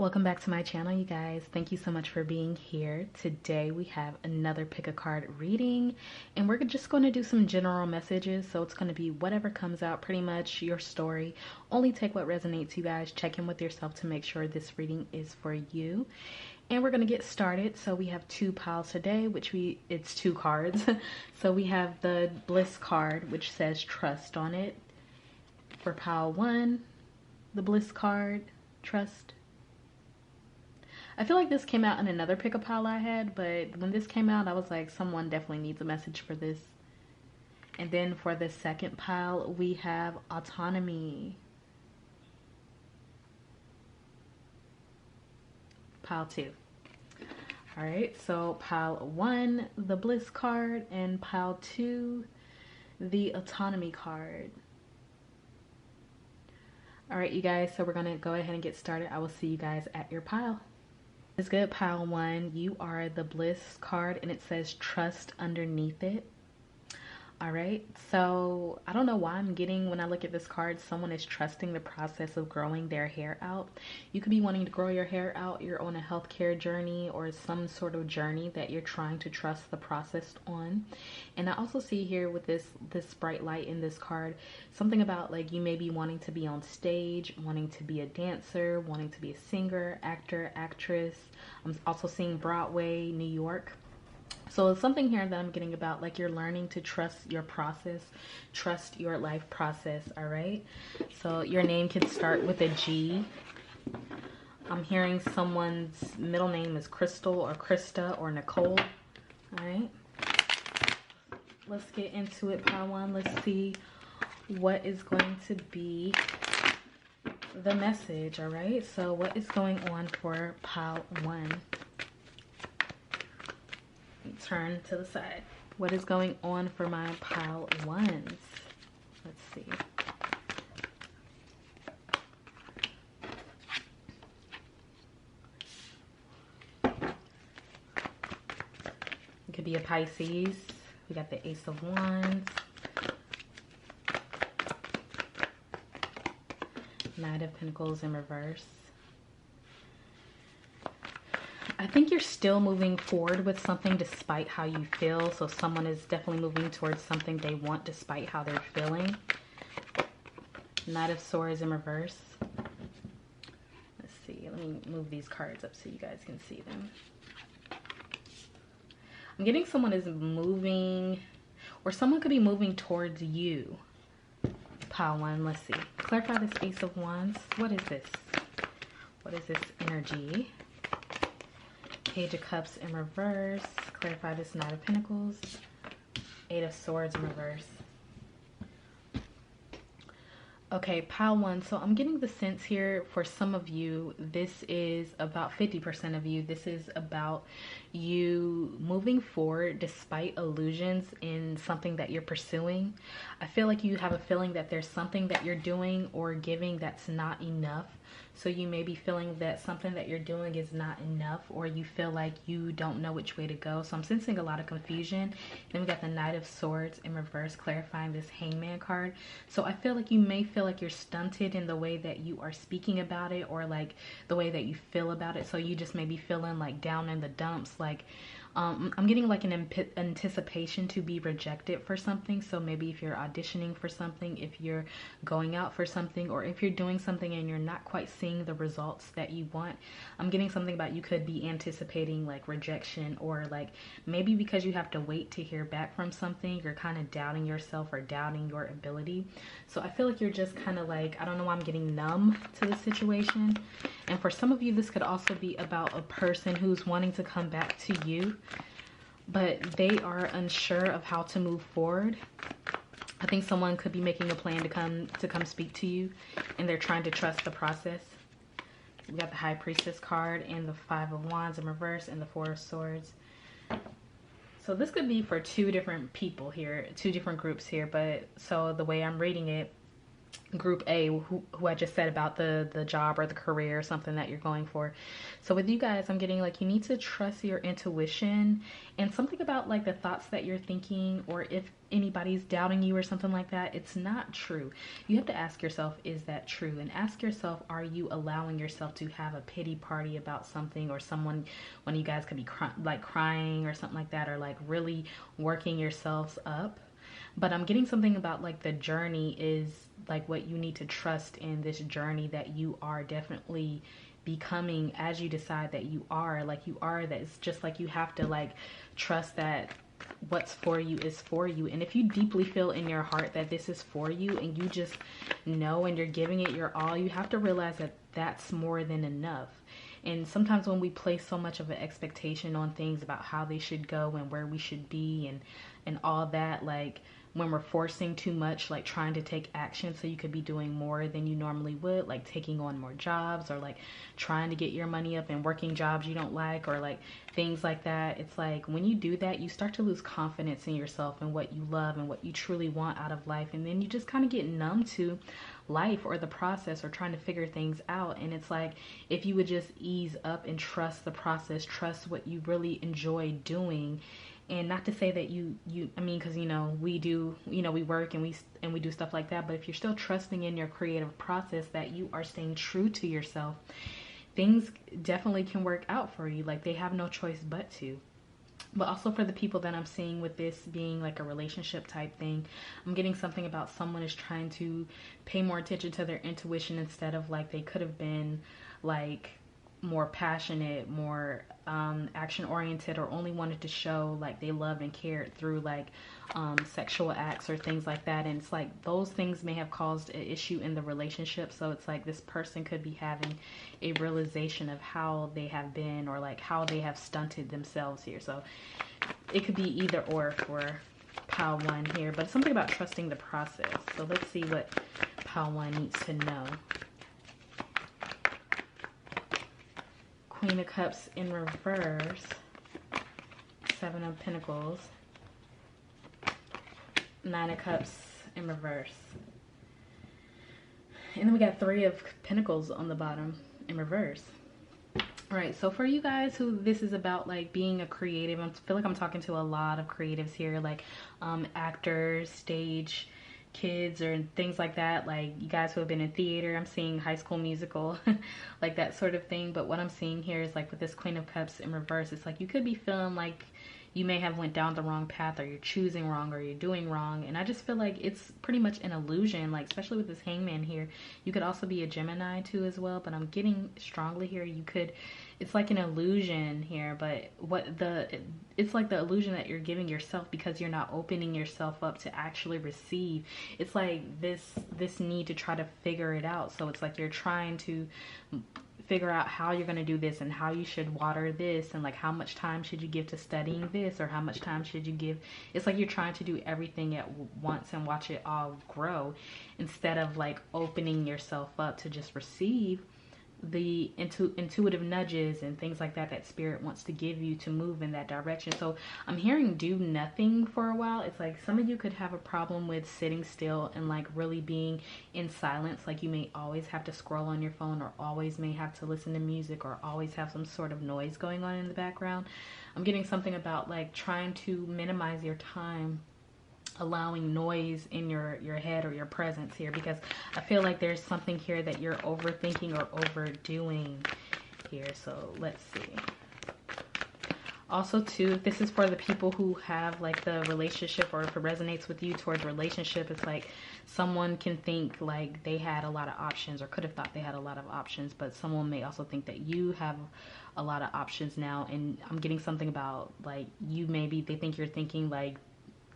Welcome back to my channel, you guys. Thank you so much for being here. Today we have another pick a card reading, and we're just going to do some general messages. So it's going to be whatever comes out, pretty much your story. Only take what resonates, you guys. Check in with yourself to make sure this reading is for you. And we're going to get started. So we have two piles today, it's two cards. So we have the Bliss card, which says trust on it. For pile one, the Bliss card, trust. I feel like this came out in another pick-up pile I had, but when this came out, I was like, someone definitely needs a message for this. And then for the second pile, we have autonomy. Pile two. All right, so pile one, the Bliss card, and pile two, the autonomy card. All right, you guys, so we're gonna go ahead and get started. I will see you guys at your pile. It's good, pile one. You are the Bliss card, and it says trust underneath it. All right, so I don't know why I'm getting, when I look at this card, someone is trusting the process of growing their hair out. You could be wanting to grow your hair out. You're on a healthcare journey or some sort of journey that you're trying to trust the process on. And I also see here with this bright light in this card, something about like you may be wanting to be on stage, wanting to be a dancer, wanting to be a singer, actor, actress. I'm also seeing Broadway, New York. So it's something here that I'm getting about like you're learning to trust your process, trust your life process, all right? So your name can start with a G. I'm hearing someone's middle name is Crystal or Krista or Nicole, all right? Let's get into it, pile one. Let's see what is going to be the message, all right? So what is going on for pile one? Turn to the side. What is going on for my pile ones? Let's see. It could be a Pisces. We got the Ace of Wands. Knight of Pentacles in reverse. I think you're still moving forward with something despite how you feel. So someone is definitely moving towards something they want despite how they're feeling. Knight of Swords in reverse. Let's see. Let me move these cards up so you guys can see them. I'm getting someone is moving, or someone could be moving towards you. Pile one. Let's see. Clarify this Ace of Wands. What is this? What is this energy? Page of Cups in reverse. Clarify this Knight of Pentacles. Eight of Swords in reverse. Okay, pile one. So I'm getting the sense here for some of you, this is about 50% of you. This is about you moving forward despite illusions in something that you're pursuing. I feel like you have a feeling that there's something that you're doing or giving that's not enough. So you may be feeling that something that you're doing is not enough, or you feel like you don't know which way to go. So I'm sensing a lot of confusion. Then we got the Knight of Swords in reverse, clarifying this Hangman card. So I feel like you may feel like you're stunted in the way that you are speaking about it, or like the way that you feel about it. So you just may be feeling like down in the dumps, like I'm getting like an anticipation to be rejected for something. So maybe if you're auditioning for something, if you're going out for something, or if you're doing something and you're not quite seeing the results that you want, I'm getting something about you could be anticipating like rejection, or like maybe because you have to wait to hear back from something, you're kind of doubting yourself or doubting your ability. So I feel like you're just kind of like, I don't know why I'm getting numb to the situation. And for some of you, this could also be about a person who's wanting to come back to you, but they are unsure of how to move forward. I think someone could be making a plan to come speak to you, and they're trying to trust the process. We got the High Priestess card and the Five of Wands in reverse and the Four of Swords. So this could be for two different people here, two different groups here, but so the way I'm reading it, group A, who I just said about the job or the career or something that you're going for. So with you guys, I'm getting like you need to trust your intuition, and something about like the thoughts that you're thinking, or if anybody's doubting you or something like that, it's not true. You have to ask yourself, is that true? And ask yourself, are you allowing yourself to have a pity party about something, or someone, one of you guys could be like crying or something like that, or like really working yourselves up. But I'm getting something about like the journey is like what you need to trust in this journey that you are definitely becoming as you decide that you are like you are. That it's just like you have to like trust that what's for you is for you. And if you deeply feel in your heart that this is for you and you just know and you're giving it your all, you have to realize that that's more than enough. And sometimes when we place so much of an expectation on things about how they should go and where we should be and all that, like when we're forcing too much, like trying to take action so you could be doing more than you normally would, like taking on more jobs or like trying to get your money up and working jobs you don't like, or like things like that. It's like when you do that, you start to lose confidence in yourself and what you love and what you truly want out of life. And then you just kind of get numb to life or the process or trying to figure things out. And it's like if you would just ease up and trust the process, trust what you really enjoy doing. And not to say that I mean, because we do, we work and we do stuff like that, but if you're still trusting in your creative process, that you are staying true to yourself, things definitely can work out for you. Like they have no choice but to. But also for the people that I'm seeing with this being like a relationship type thing, I'm getting something about someone is trying to pay more attention to their intuition instead of like they could have been like more passionate, more action oriented, or only wanted to show like they loved and cared through like sexual acts or things like that. And it's like those things may have caused an issue in the relationship. So it's like this person could be having a realization of how they have been, or like how they have stunted themselves here. So it could be either or for pile one here, but it's something about trusting the process. So let's see what pile one needs to know. Queen of Cups in reverse, Seven of Pentacles, Nine of Cups in reverse. And then we got Three of Pentacles on the bottom in reverse. All right, so for you guys who this is about, like being a creative, I feel like I'm talking to a lot of creatives here, like actors, stage kids, or things like that. Like you guys who have been in theater, I'm seeing High School Musical, like that sort of thing. But what I'm seeing here is like with this Queen of Cups in reverse, it's like you could be feeling like you may have went down the wrong path, or you're choosing wrong, or you're doing wrong. And I just feel like it's pretty much an illusion, like especially with this Hangman here. You could also be a Gemini too as well, but I'm getting strongly here you could, it's like an illusion here. But it's like the illusion that you're giving yourself because you're not opening yourself up to actually receive. It's like this need to try to figure it out. So it's like you're trying to figure out how you're going to do this, and how you should water this, and like how much time should you give to studying this, or how much time should you give. It's like you're trying to do everything at once and watch it all grow, instead of like opening yourself up to just receive the intuitive nudges and things like that that spirit wants to give you to move in that direction. So I'm hearing do nothing for a while. It's like some of you could have a problem with sitting still and like really being in silence. Like you may always have to scroll on your phone, or always may have to listen to music, or always have some sort of noise going on in the background. I'm getting something about like trying to minimize your time allowing noise in your head or your presence here, because I feel like there's something here that you're overthinking or overdoing here. So let's see. Also too, if this is for the people who have like the relationship, or if it resonates with you towards relationship, it's like someone can think like they had a lot of options, or could have thought they had a lot of options, but someone may also think that you have a lot of options now. And I'm getting something about like you, maybe they think you're thinking like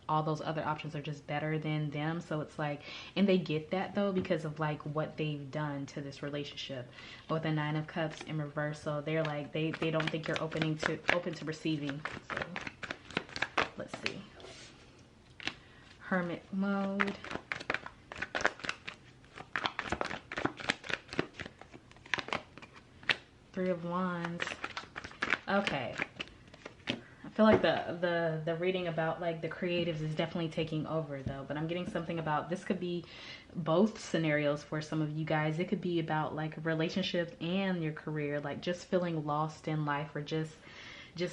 all those other options are just better than them. So it's like, and they get that though because of like what they've done to this relationship. With the Nine of Cups in reverse, so they're like they don't think you're open to receiving. So let's see. Hermit mode. Three of Wands. Okay, I feel like the reading about like the creatives is definitely taking over though, but I'm getting something about this could be both scenarios for some of you guys. It could be about like relationships and your career, like just feeling lost in life, or just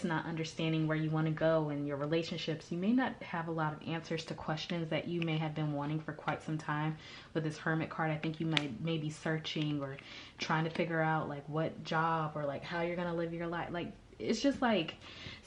not understanding where you want to go in your relationships. You may not have a lot of answers to questions that you may have been wanting for quite some time. With this Hermit card, I think you may be searching or trying to figure out like what job or like how you're gonna live your life. Like it's just like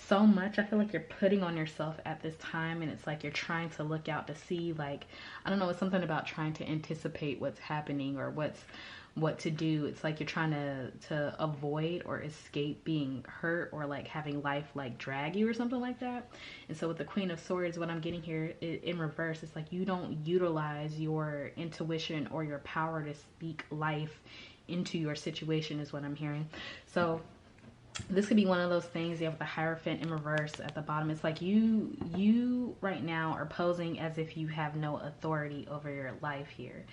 so much. I feel like you're putting on yourself at this time, and it's like you're trying to look out to see, like, I don't know, it's something about trying to anticipate what's happening or what to do. It's like you're trying to avoid or escape being hurt or like having life like drag you or something like that. And so with the Queen of Swords, what I'm getting here in reverse, it's like you don't utilize your intuition or your power to speak life into your situation is what I'm hearing. So this could be one of those things. You have the Hierophant in reverse at the bottom. It's like you right now are posing as if you have no authority over your life here.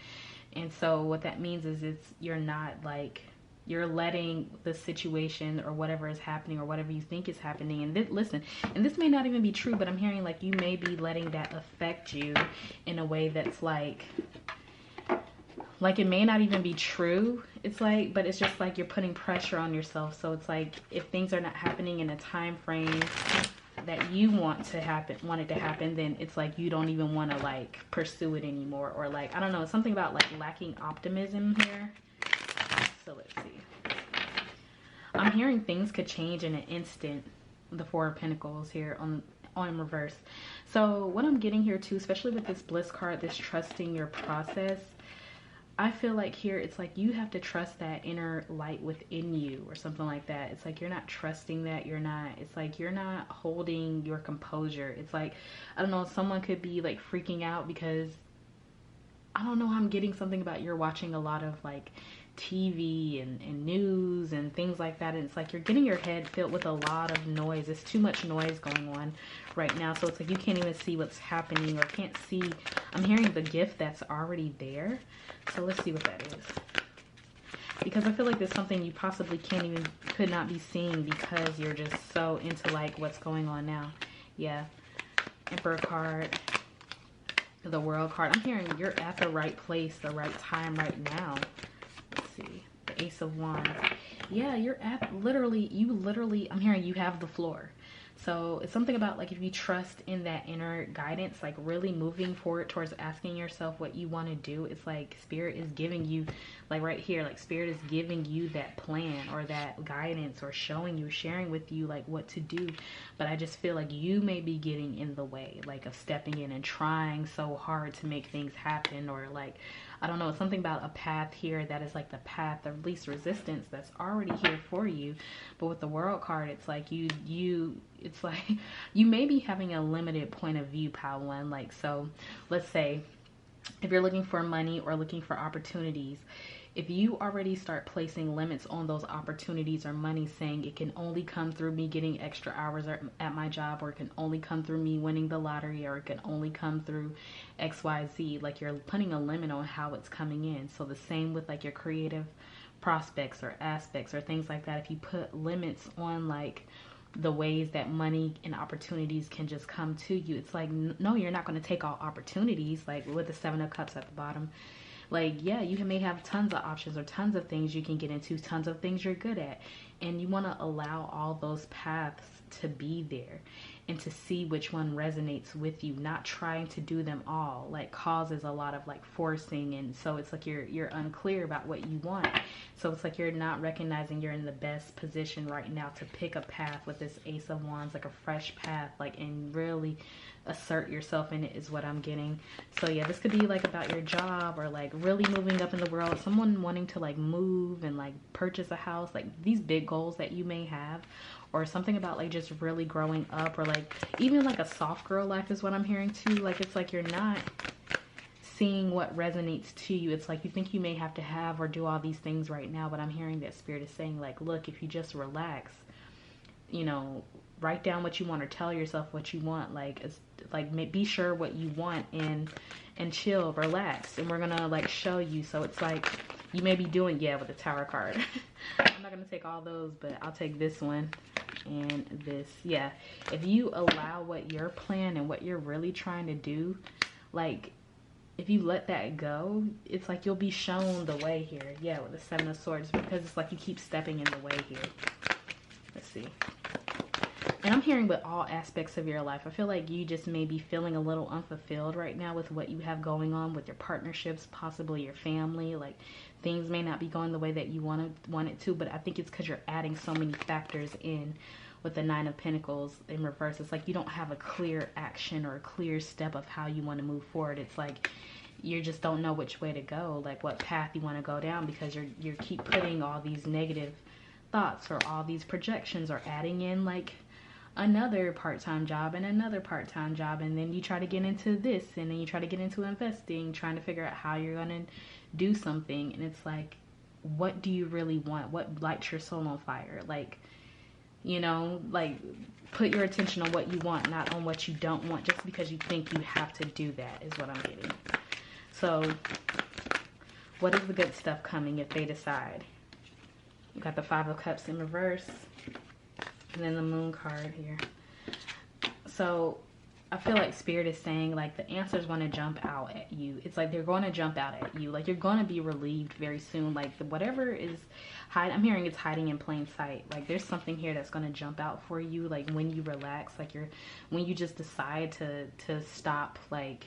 And so what that means is you're not like, you're letting the situation or whatever is happening or whatever you think is happening. And listen, and this may not even be true, but I'm hearing like you may be letting that affect you in a way that's like it may not even be true. It's like, but it's just like you're putting pressure on yourself. So it's like if things are not happening in a time frame that you want it to happen, then it's like you don't even want to like pursue it anymore, or like, I don't know, something about like lacking optimism here. So let's see. I'm hearing things could change in an instant. The Four of Pentacles here on reverse. So what I'm getting here too, especially with this Bliss card, this trusting your process, I feel like here it's like you have to trust that inner light within you or something like that. It's like you're not trusting that, it's like you're not holding your composure. It's like, I don't know, someone could be like freaking out because, I don't know, I'm getting something about you're watching a lot of like TV and news and things like that, and it's like you're getting your head filled with a lot of noise. There's too much noise going on right now, so it's like you can't even see what's happening or can't see. I'm hearing the gift that's already there. So let's see what that is, because I feel like there's something you possibly could not be seeing because you're just so into like what's going on now. Yeah, Emperor card, the World card. I'm hearing you're at the right place, the right time right now. Let's see, the Ace of Wands. Yeah, you're at literally, I'm hearing you have the floor. So it's something about like if you trust in that inner guidance, like really moving forward towards asking yourself what you want to do. It's like Spirit is giving you, like right here, like Spirit is giving you that plan or that guidance or showing you, sharing with you like what to do. But I just feel like you may be getting in the way, like of stepping in and trying so hard to make things happen, or like, I don't know, it's something about a path here that is like the path of least resistance that's already here for you. But with the World card, it's like it's like you may be having a limited point of view, Pile One. Like, so let's say if you're looking for money or looking for opportunities, if you already start placing limits on those opportunities or money, saying it can only come through me getting extra hours at my job, or it can only come through me winning the lottery, or it can only come through XYZ, like you're putting a limit on how it's coming in. So the same with like your creative prospects or aspects or things like that. If you put limits on like the ways that money and opportunities can just come to you, it's like, no, you're not going to take all opportunities. Like with the Seven of Cups at the bottom, like, yeah, you may have tons of options or tons of things you can get into, tons of things you're good at, and you want to allow all those paths to be there and to see which one resonates with you. Not trying to do them all like causes a lot of like forcing, and so it's like you're unclear about what you want. So it's like you're not recognizing you're in the best position right now to pick a path with this Ace of Wands, like a fresh path, like, and really assert yourself in it is what I'm getting. So yeah, this could be like about your job, or like really moving up in the world, someone wanting to like move and like purchase a house, like these big goals that you may have, or something about like just really growing up, or like even like a soft girl life is what I'm hearing too. Like it's like you're not seeing what resonates to you. It's like you think you may have to have or do all these things right now, but I'm hearing that Spirit is saying like, look, if you just relax, you know, write down what you want or tell yourself what you want, like be sure what you want and chill, relax, and we're gonna like show you. So it's like You may be doing, yeah, with the Tower card. I'm not going to take all those, but I'll take this one and this. Yeah, if you allow what your plan and what you're really trying to do, like, if you let that go, it's like you'll be shown the way here. Yeah, with the Seven of Swords, because it's like you keep stepping in the way here. Let's see. And I'm hearing with all aspects of your life, I feel like you just may be feeling a little unfulfilled right now with what you have going on with your partnerships, possibly your family. Like, things may not be going the way that you want it to, but I think it's because you're adding so many factors in with the Nine of Pentacles in reverse. It's like you don't have a clear action or a clear step of how you want to move forward. It's like you just don't know which way to go, like what path you want to go down, because you keep putting all these negative thoughts or all these projections, or adding in like another part-time job and another part-time job, and then you try to get into this, and then you try to get into investing, trying to figure out how you're gonna do something. And it's like, what do you really want? What lights your soul on fire? Like, you know, like, put your attention on what you want, not on what you don't want, just because you think you have to do that, is what I'm getting. So what is the good stuff coming if they decide? You got the Five of Cups in reverse, and then the Moon card here. So I feel like Spirit is saying, like, the answers want to jump out at you. It's like they're going to jump out at you. Like, you're going to be relieved very soon. Like, whatever is hiding, I'm hearing it's hiding in plain sight. Like, there's something here that's going to jump out for you. Like, when you relax, like, when you just decide to stop, like,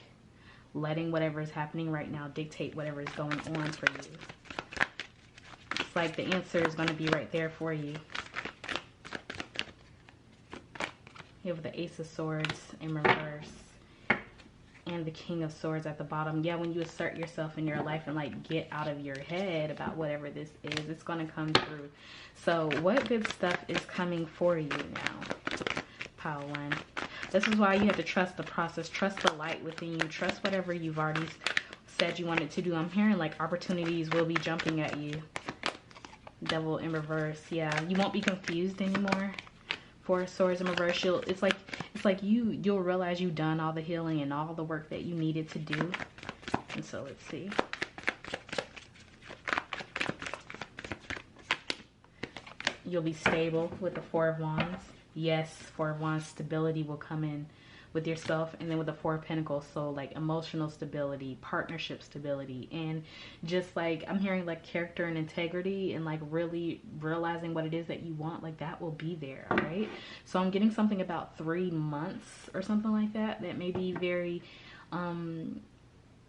letting whatever is happening right now dictate whatever is going on for you. It's like the answer is going to be right there for you. You have the Ace of Swords in reverse and the King of Swords at the bottom. Yeah, when you assert yourself in your life and like get out of your head about whatever this is, it's going to come through. So what good stuff is coming for you now, Pile 1? This is why you have to trust the process, trust the light within you, trust whatever you've already said you wanted to do. I'm hearing like opportunities will be jumping at you. Devil in reverse. Yeah, you won't be confused anymore. Four of Swords in reverse. It's like you'll realize you've done all the healing and all the work that you needed to do. And so let's see. You'll be stable with the Four of Wands. Yes, Four of Wands, stability will come in with yourself. And then with the Four of Pentacles, so like emotional stability, partnership stability, and just like I'm hearing like character and integrity, and like really realizing what it is that you want, like that will be there. All right, so I'm getting something about 3 months or something like that may be very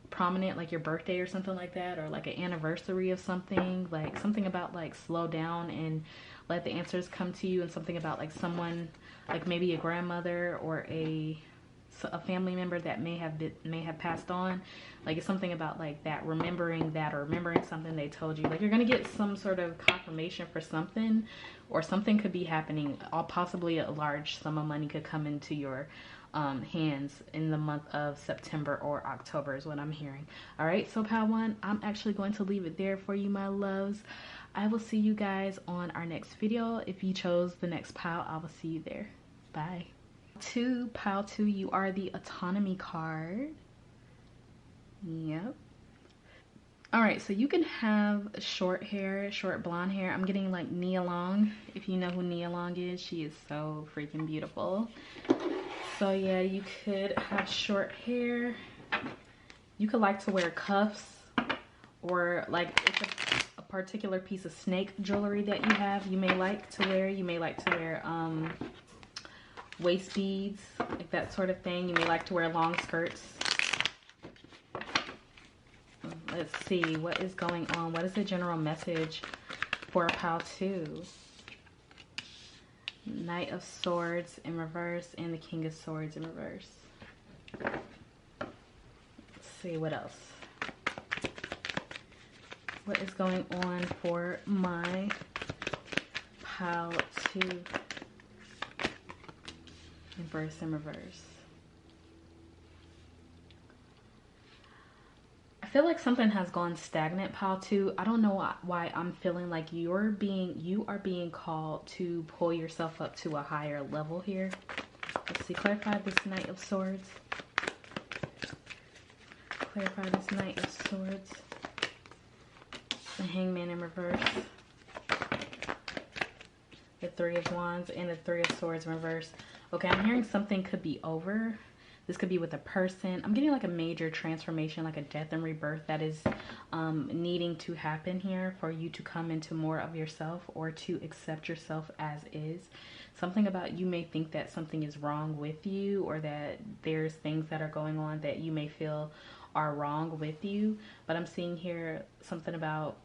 prominent, like your birthday or something like that, or like an anniversary of something, like something about like slow down and let the answers come to you, and something about like someone, like maybe a grandmother or a family member that may have passed on. Like it's something about like that, remembering that, or remembering something they told you. Like you're gonna get some sort of confirmation for something, or something could be happening, or possibly a large sum of money could come into your hands in the month of September or October is what I'm hearing. All right, so Pile 1, I'm actually going to leave it there for you, my loves. I will see you guys on our next video. If you chose the next pile, I will see you there. Bye. Pile 2, you are the Autonomy card. Yep. All right, so you can have short hair, short blonde hair. I'm getting like Nia Long. If you know who Nia Long is, she is so freaking beautiful. So yeah, you could have short hair. You could like to wear cuffs, or like it's a particular piece of snake jewelry that you have. You may like to wear. You may like to wear waist beads, like that sort of thing. You may like to wear long skirts. Let's see what is going on. What is the general message for Pile 2? Knight of Swords in reverse and the King of Swords in reverse. Let's see what else. What is going on for my Pile 2? Inverse and reverse. I feel like something has gone stagnant, Pile 2. I don't know why I'm feeling like you are being called to pull yourself up to a higher level here. Let's see, clarify this Knight of Swords. Clarify this Knight of Swords. The Hangman in reverse. The Three of Wands and the Three of Swords in reverse. Okay, I'm hearing something could be over. This could be with a person. I'm getting like a major transformation, like a death and rebirth that is needing to happen here for you to come into more of yourself or to accept yourself as is. Something about you may think that something is wrong with you, or that there's things that are going on that you may feel are wrong with you. But I'm seeing here something about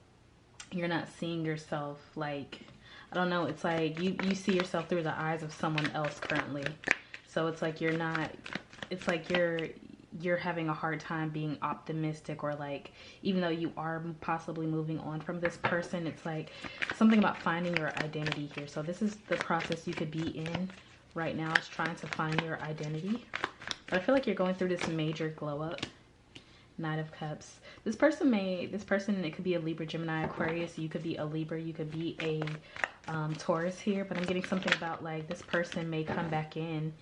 you're not seeing yourself like, I don't know, it's like you see yourself through the eyes of someone else currently. So it's like you're not, it's like you're having a hard time being optimistic, or like, even though you are possibly moving on from this person, it's like something about finding your identity here. So this is the process you could be in right now, is trying to find your identity. But I feel like you're going through this major glow up. Knight of Cups. This person, it could be a Libra, Gemini, Aquarius. You could be a Libra, you could be a Taurus here. But I'm getting something about like this person may come back in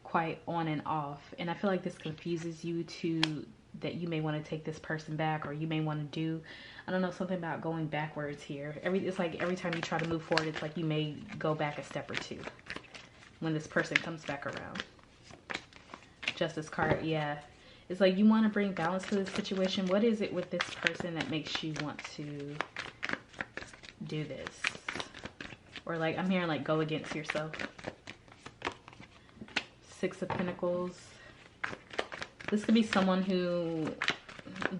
quite on and off, and I feel like this confuses you to that you may want to take this person back, or you may want to do, I don't know, something about going backwards here. It's like every time you try to move forward, it's like you may go back a step or two when this person comes back around. Justice card, yeah. It's like you want to bring balance to this situation. What is it with this person that makes you want to do this? Or like, I'm hearing like go against yourself. Six of Pentacles. This could be someone who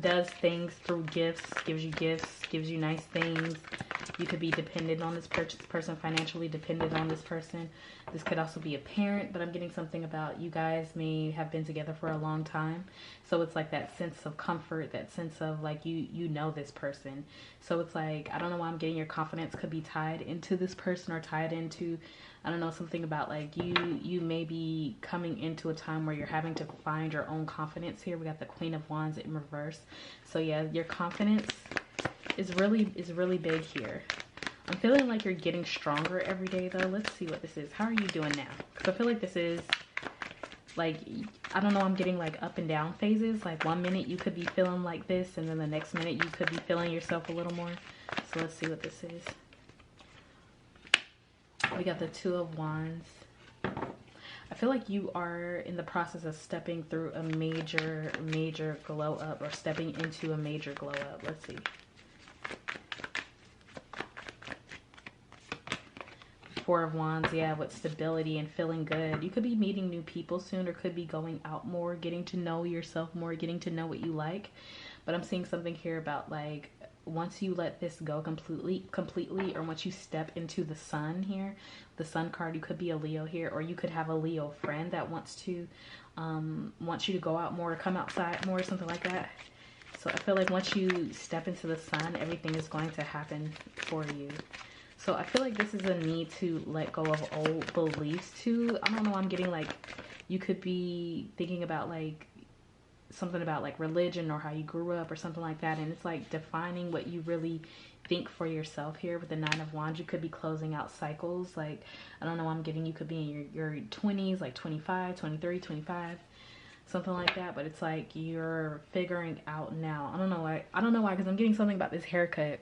does things through gifts, gives you nice things. You could be dependent on this person, financially dependent on this person. This could also be a parent, but I'm getting something about you guys may have been together for a long time. So it's like that sense of comfort, that sense of like you know this person. So it's like, I don't know why I'm getting your confidence could be tied into this person, or tied into, I don't know, something about like you may be coming into a time where you're having to find your own confidence here. We got the Queen of Wands in reverse. So yeah, your confidence is really big here. I'm feeling like you're getting stronger every day though. Let's see what this is. How are you doing now? Because I feel like this is like, I don't know, I'm getting like up and down phases. Like one minute you could be feeling like this, and then the next minute you could be feeling yourself a little more. So let's see what this is. We got the Two of Wands. I feel like you are in the process of stepping through a major glow up, or stepping into a major glow up. Let's see. Four of Wands, yeah, with stability and feeling good. You could be meeting new people soon, or could be going out more, getting to know yourself more, getting to know what you like. But I'm seeing something here about like, once you let this go completely, or once you step into the sun here, the sun card, you could be a Leo here, or you could have a Leo friend that wants you to go out more, come outside more, or something like that. So I feel like once you step into the sun, everything is going to happen for you. So I feel like this is a need to let go of old beliefs too. I don't know, I'm getting like, you could be thinking about like something about like religion, or how you grew up, or something like that. And it's like defining what you really think for yourself here with the Nine of Wands. You could be closing out cycles. Like, I don't know, I'm getting you could be in your 20s, like 25, 23, 25, something like that. But it's like you're figuring out now. I don't know why, because I'm getting something about this haircut.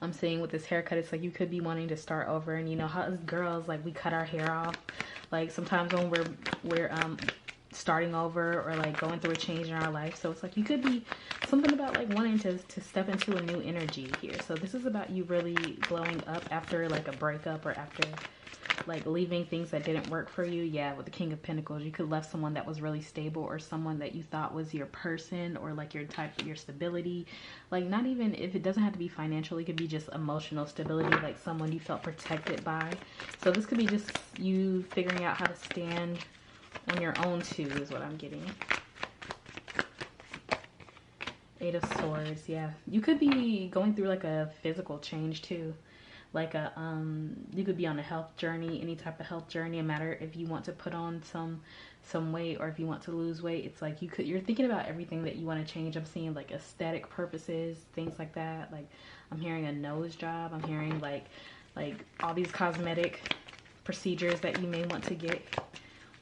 I'm seeing with this haircut, it's like you could be wanting to start over. And you know how as girls, like, we cut our hair off. Like sometimes when we're starting over, or like going through a change in our life. So it's like you could be something about like wanting to step into a new energy here. So this is about you really glowing up after like a breakup, or after like leaving things that didn't work for you. Yeah, with the King of Pentacles, you could left someone that was really stable, or someone that you thought was your person, or like your type, your stability. Like, not even, if it doesn't have to be financial, it could be just emotional stability, like someone you felt protected by. So this could be just you figuring out how to stand on your own too, is what I'm getting. Eight of Swords, yeah. You could be going through like a physical change too. Like a you could be on a health journey, any type of health journey. No matter if you want to put on some weight, or if you want to lose weight. It's like you're thinking about everything that you want to change. I'm seeing like aesthetic purposes, things like that. Like I'm hearing a nose job. I'm hearing like all these cosmetic procedures that you may want to get.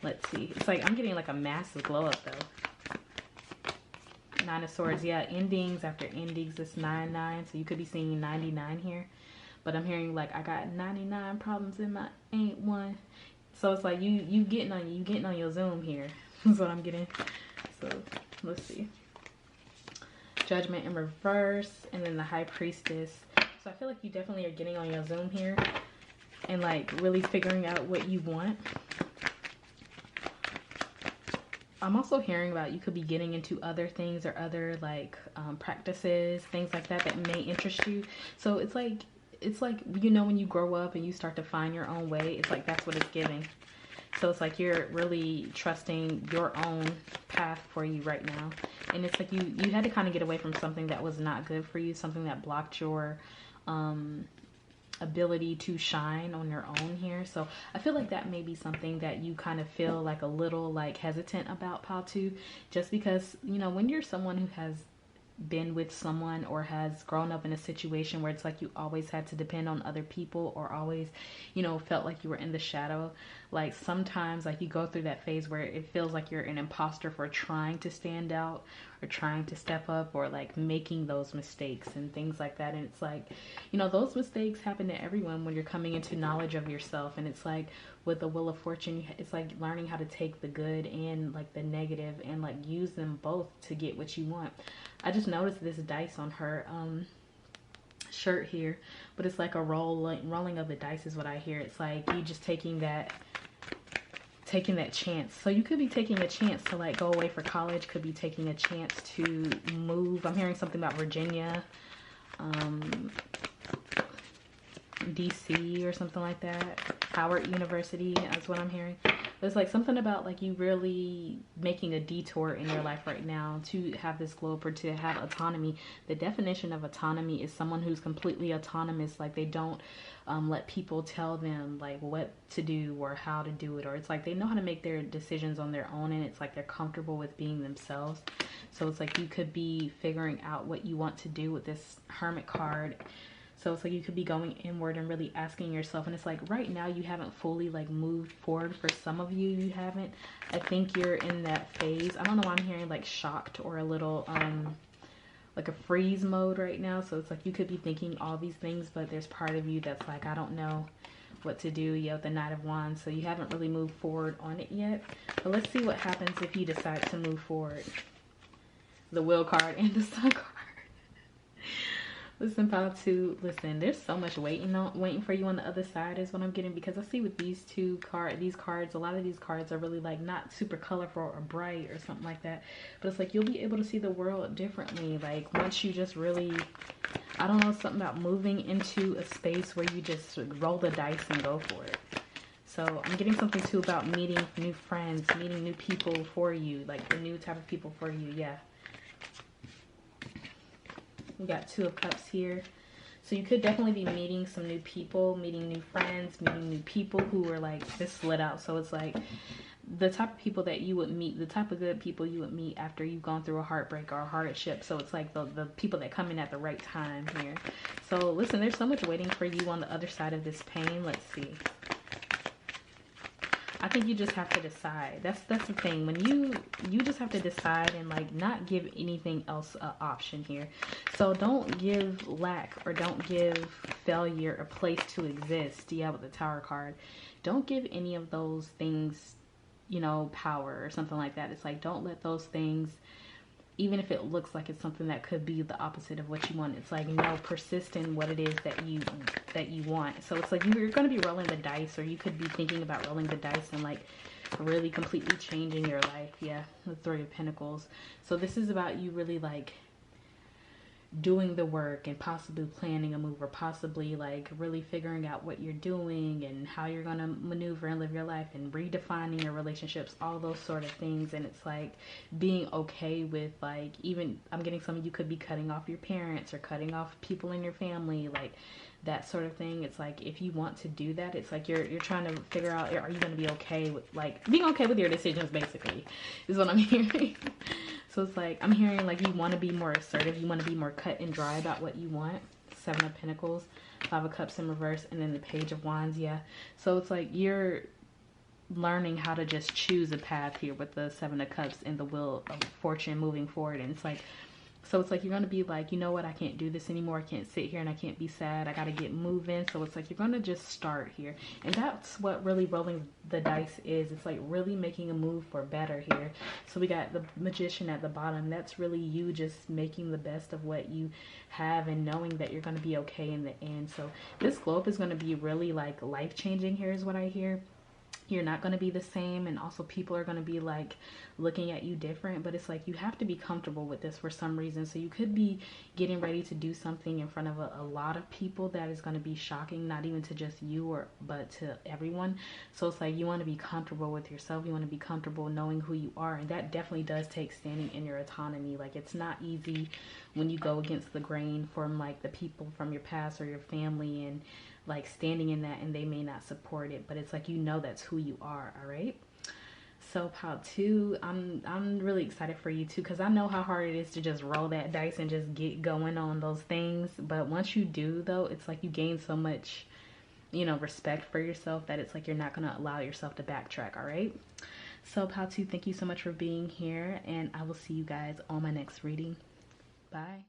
Let's see. It's like I'm getting like a massive glow up though. Nine of Swords. Yeah, endings after endings. It's 9-9. So you could be seeing 99 here. But I'm hearing like I got 99 problems in my ain't one. So it's like you getting on your Zoom here. That's what I'm getting. So let's see. Judgment in reverse, and then the High Priestess. So I feel like you definitely are getting on your Zoom here and like really figuring out what you want. I'm also hearing about you could be getting into other things or other like practices, things like that that may interest you. So it's like, you know, when you grow up and you start to find your own way, it's like that's what it's giving. So it's like you're really trusting your own path for you right now. And it's like you had to kind of get away from something that was not good for you, something that blocked your ability to shine on your own here. So I feel like that may be something that you kind of feel like a little like hesitant about, Pal 2, just because, you know, when you're someone who has been with someone or has grown up in a situation where it's like you always had to depend on other people or always, you know, felt like you were in the shadow, like sometimes like you go through that phase where it feels like you're an imposter for trying to stand out or trying to step up or like making those mistakes and things like that. And it's like, you know, those mistakes happen to everyone when you're coming into knowledge of yourself. And it's like with the Wheel of Fortune, it's like learning how to take the good and like the negative and like use them both to get what you want. I just noticed this dice on her shirt here, but it's like a rolling of the dice is what I hear. It's like you just taking that chance. So you could be taking a chance to like go away for college, could be taking a chance to move. I'm hearing something about Virginia, DC or something like that. Howard University, that's what I'm hearing. It's like something about like you really making a detour in your life right now to have this globe or to have autonomy. The definition of autonomy is someone who's completely autonomous. Like they don't let people tell them like what to do or how to do it, or it's like they know how to make their decisions on their own, and it's like they're comfortable with being themselves. So it's like you could be figuring out what you want to do with this Hermit card. So it's like you could be going inward and really asking yourself. And it's like right now you haven't fully like moved forward. For some of you, you haven't. I think you're in that phase. I don't know why I'm hearing like shocked or a little like a freeze mode right now. So it's like you could be thinking all these things, but there's part of you that's like, I don't know what to do. You have the Knight of Wands. So you haven't really moved forward on it yet. But let's see what happens if you decide to move forward. The Will card and the Sun card. Listen, Pile 2, listen, there's so much waiting for you on the other side is what I'm getting, because I see with these cards, a lot of these cards are really like not super colorful or bright or something like that, but it's like you'll be able to see the world differently. Like once you just really, I don't know, something about moving into a space where you just roll the dice and go for it. So I'm getting something too about meeting new friends, meeting new people for you, like the new type of people for you. Yeah. We got Two of Cups here. So you could definitely be meeting some new people, meeting new friends, meeting new people who are like, this slid out. So it's like the type of people that you would meet, the type of good people you would meet after you've gone through a heartbreak or a hardship. So it's like the people that come in at the right time here. So listen, there's so much waiting for you on the other side of this pain. Let's see. I think you just have to decide. That's the thing. When you just have to decide and like not give anything else an option here. So don't give lack or don't give failure a place to exist. Yeah, with the Tower card. Don't give any of those things, you know, power or something like that. It's like don't let those things, even if it looks like it's something that could be the opposite of what you want, it's like no, persist in what it is that you want. So it's like you're going to be rolling the dice, or you could be thinking about rolling the dice and like really completely changing your life. Yeah, the Three of Pentacles. So this is about you really like doing the work and possibly planning a move, or possibly like really figuring out what you're doing and how you're going to maneuver and live your life and redefining your relationships, all those sort of things. And it's like being okay with like, even I'm getting some of you could be cutting off your parents or cutting off people in your family, like that sort of thing. It's like if you want to do that, it's like you're trying to figure out, are you going to be okay with like being okay with your decisions, basically is what I'm hearing. So it's like I'm hearing like you want to be more assertive, you want to be more cut and dry about what you want. Seven of Pentacles, Five of Cups in reverse, and then the Page of Wands. Yeah, so it's like you're learning how to just choose a path here with the Seven of Cups and the Wheel of Fortune moving forward. And it's like, so it's like you're going to be like, you know what, I can't do this anymore. I can't sit here and I can't be sad. I got to get moving. So it's like you're going to just start here. And that's what really rolling the dice is. It's like really making a move for better here. So we got the Magician at the bottom. That's really you just making the best of what you have and knowing that you're going to be okay in the end. So this globe is going to be really like life-changing here is what I hear. You're not going to be the same, and also people are going to be like looking at you different, but it's like you have to be comfortable with this for some reason. So you could be getting ready to do something in front of a lot of people that is going to be shocking, not even to just you but to everyone. So it's like you want to be comfortable with yourself, you want to be comfortable knowing who you are, and that definitely does take standing in your autonomy. Like it's not easy when you go against the grain from like the people from your past or your family, and like standing in that and they may not support it, but it's like you know that's who you are. All right, so pile 2, I'm really excited for you too, because I know how hard it is to just roll that dice and just get going on those things. But once you do though, it's like you gain so much, you know, respect for yourself that it's like you're not going to allow yourself to backtrack. All right, so pile 2, thank you so much for being here, and I will see you guys on my next reading. Bye.